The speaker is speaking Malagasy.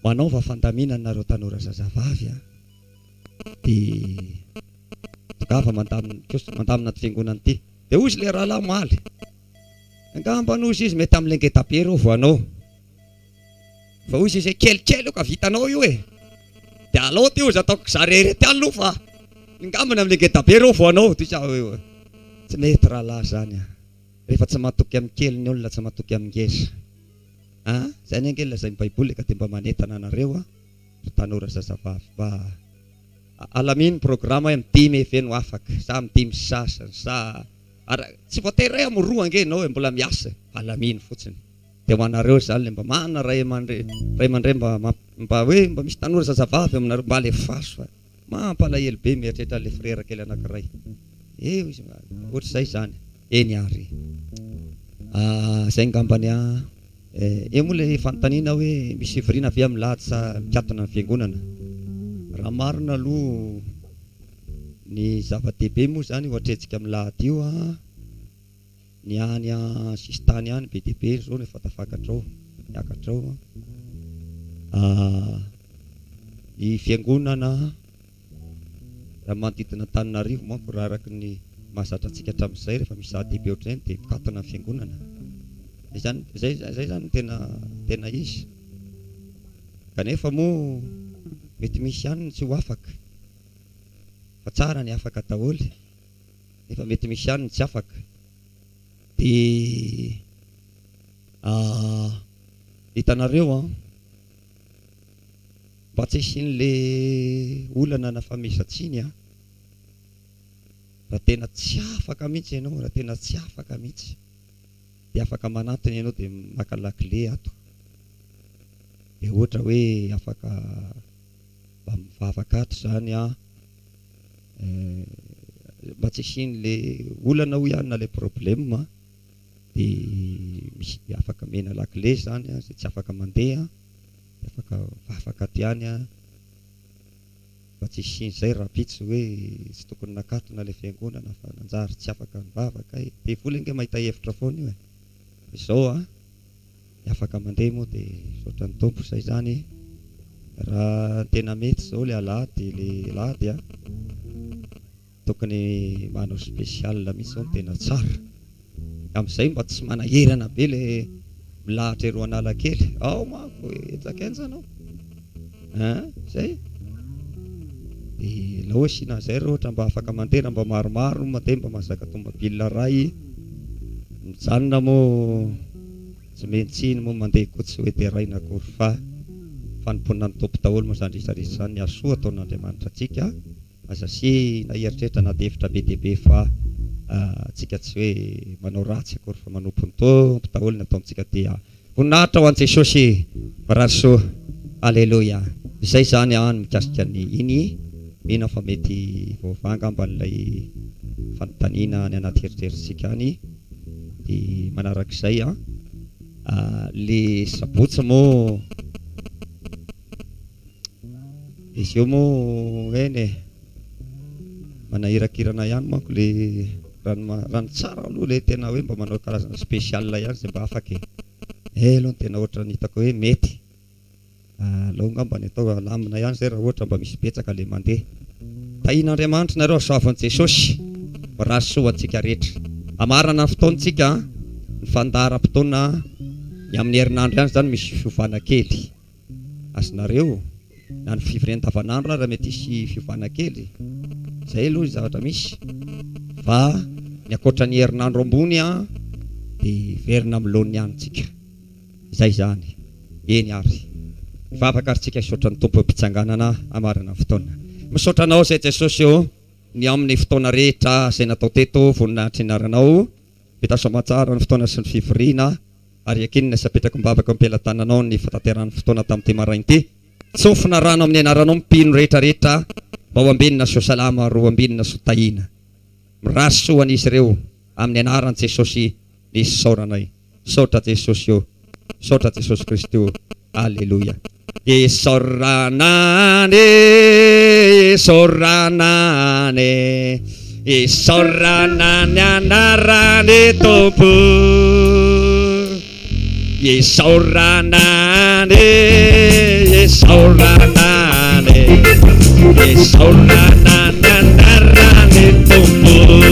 manao fafantaminana nareo tanora zazavavy dia gafa mandamina ty fiangonana ty dia ozy le raha lamaly angamba nozy izy mety amin'ny lengetape reo voanao fa ozy izy kelikely ka vitanao io dia alao ty ozy ataoko zarere ty aloha fa ngambany amin'ny lengetape reo voanao ty tsy mety raha lahy zany rehefa tsy matoky amin'ny kely ny olona tsy matoky amin'ny ngeza zay ny angelina zay baiboly ka dia mba manentana anareo tanora zazavavy mba alaminy programma amin'ny dimy eveno afaka sa amin'ny dimy sasany sa tsy voatery amin'ny roa angenao mbola miasa alaminy fotsiny dia manareo zany le mba mana ray aman-dre mba hoe mba misy tanora zazavavy aminareo mba le faso mampalahelo be mieritreritra le frera kely anankiray izy ohatra zay zany eny ary zay ngambany moa le fanontaniana hoe misy fivoriana avy amin'ny lahady sa mikatona ny fiangonana raha marina aloha ny zava-dehibe moa zany ohatretsika amin'ny lahady io ny any sistany any be dehibe zao no fatafakatrao miakatrao ny fiangonana raha manodidina Antananarivo manko raha araky ny mahazatra antsika hatramin'izay rehefa misy zava-dehibe ohatr'izay dia mikatona ny fiangonana zay zany tena izy kanefa moa mety misy ihany tsy ho afaka fa tsara ny afaka daholo nefa mety misy ihany tsy afaka dia hitanareo mba tsy isin'le olana na famezatsiny raha tena tsy afaka mihitsy ianao raha tena tsy afaka mihitsy dia afaka manatony ianao dia maka lakile ato dia ohatra hoe afaka mba mivavaka ato zany mba tsy isin'le olana ho ihany na le problème dia misy afaka mena lakile zany zay tsy afaka mandeha dia afaka mivavaka ato ihany mba tsy isin'izay raha pitsy hoe tsy tokony nakatona le fiangonana fa nanjary tsy afaka mivavaka dia vola nge mahita hevitra foana io izao afaka mandeha moa dia saotra ny tompo zay zany raha tena mety zao le alahady le lahady tokony manao spesial mihitsy zao tena tsara amin'izay mba tsy manahirana be le milahatra ero Analakely ao manko etsak'enjanao zay dia laha ohatsy zay raha ohatra mba afaka mandeha mba maromaro mandeha mba mahazaka tomobile ray mijanona moa tsy mentsiny moa mandeha koa tsy hoe dia raina akory fa fanomponana ny tompo daholo moa zany rehetrarehetra zany ny asoa ataon'Andriamanitra antsika aza sy naeritreritra na devitra be dehibe fa tsika tsy hoe manao ratsy akory fa manompo ny tompo daholo ny ataontsika dia voninahitra ho an' Jesosy rahasoa alleloia izay zany mikasika ny iny mino fa mety vaovanga amban'ilay fanontaniana ny anaty eritreritsika any dia manarak'izay le sabotsy moa izy io moa eny manahirakirana ihany manko le rano tsara aloha le tena hoe mba manao karazana spesial ihany zay mba afaka aloha ny tena ohatra nitako hoe mety aloha ngamba ny atao lamina ihany zay raha ohatra mba misy betsaka le mandeha tahin'Andriamanitra nareo asoavan'i Jesosy rahasoa antsika rehetra amarana ny fotoantsika ny fandaharam-potoana ny amin'ny herinandro ihany zany misy fiovana kely azonareo na ny fivoriana andavanandro raha mety isy fiovana kely zay aloha zavatra misy fa ny akoatra ny herinandro ambony dia verina amin'ny laony ihany tsika izay zany eny ary mivavaka ary tsika misaotra ny tompo mpitsanganana amarana ny fotoana misaotra anao zay Jesosy ny amin'ny fotoana rehetra zay natao teto voninahitra inaranao mitasomatsara ny fotoana sy ny fivoriana ary akinina sy apetraka mibavaka ampelantananao ny fatateran'ny fotoana tamin'ity marainy ity tsofina rano amin'ny anaranao mipino rehetra rehetra mba ho ambinina so salama ro ambinina so tahina mirasoan'izy ireo amin'ny anaran'i Jesosy ny saoranay saotra Jesosy saotra Jesosy Kristy alleluia esoranane esoranane esoranane anarane tompo Yesauranane, Yesauranane, Yesauranane narane tumpul.